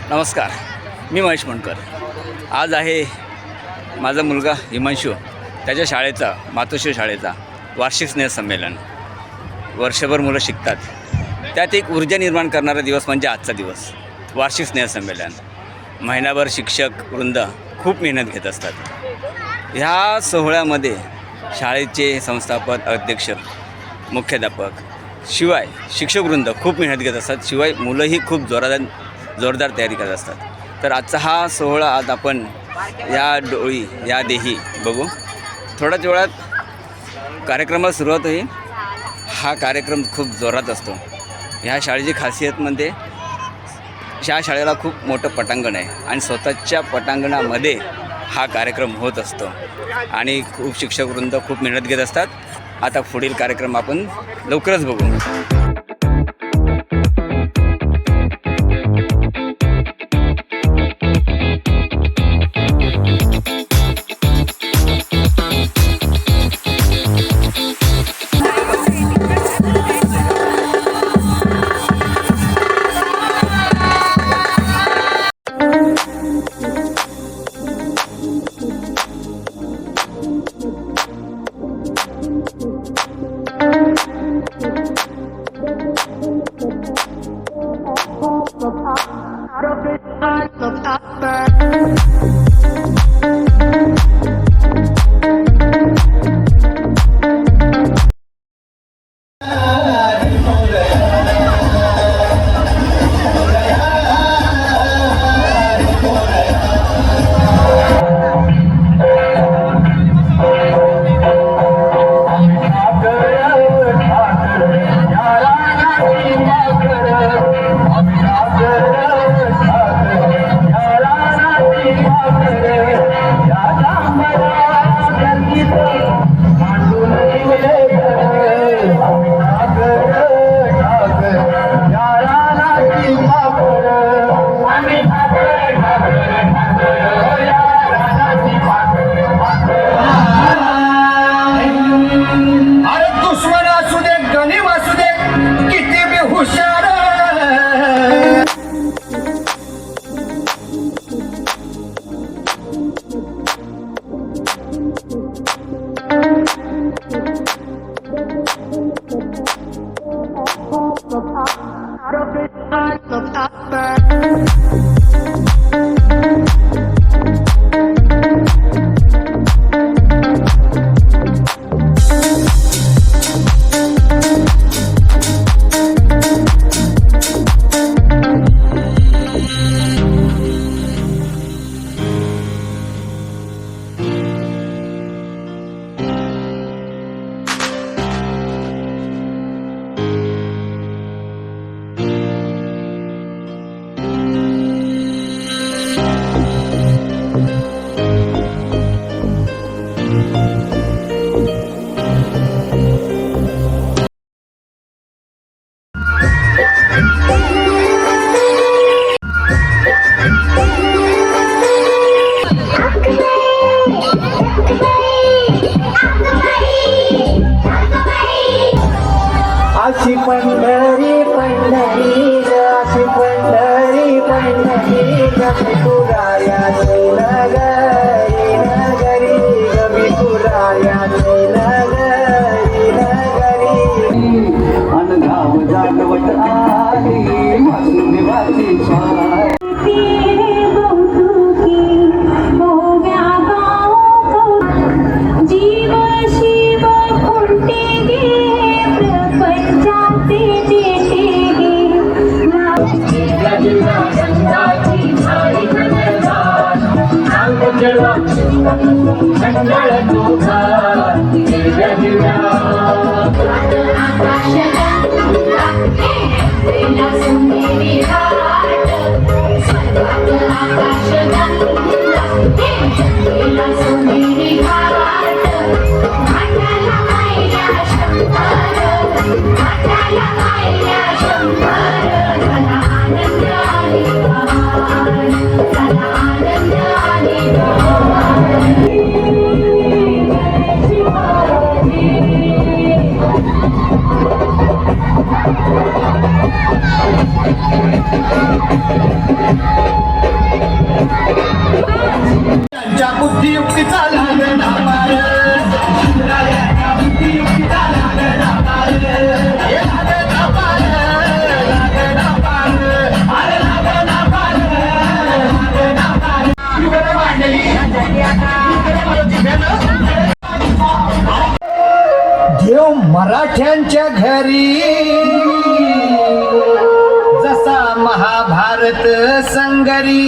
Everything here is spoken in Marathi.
नमस्कार, मी महेश मणकर. आज आहे माझा मुलगा हिमांशू त्याच्या शाळेचा मातोश्री शाळेचा वार्षिक स्नेहसंमेलन. वर्षभर मुलं शिकतात, त्यात एक ऊर्जा निर्माण करणारा दिवस म्हणजे आजचा दिवस वार्षिक स्नेहसंमेलन. महिनाभर शिक्षक वृंद खूप मेहनत घेत असतात. ह्या सोहळ्यामध्ये शाळेचे संस्थापक, अध्यक्ष, मुख्याध्यापक शिवाय शिक्षकवृंद खूप मेहनत घेत असतात. शिवाय मुलंही खूप जोरदार तयारी करत असतात. तर आजचा हा सोहळा आज आपण या डोळी या देही बघू. थोड्याच वेळात कार्यक्रमाला सुरुवात होईल. हा कार्यक्रम खूप जोरात असतो. ह्या शाळेची खासियत म्हणजे ह्या शाळेला खूप मोठं पटांगण आहे आणि स्वतःच्या पटांगणामध्ये हा कार्यक्रम होत असतो आणि खूप शिक्षकवृंद खूप मेहनत घेत असतात. आता पुढील कार्यक्रम आपण लवकरच बघू. अशी पंढरी पंढरी अशी पंढरी पंढरी गमिपुरायाची नगरी नगरी गमिपुरायाची नगरी नगरी अनगाव जागवत आली वासुदेवाची स्वारी त्यांच्या बुद्धियुक्तीचा लागणा पार राजाच्या बुद्धियुक्तीचा लागणा पार हे लागणा पार लागणा पार अरे लागणा पार लागणा पार इकडे मांडली देव मराठ्यांच्या घरी जसा महाभारत संगरी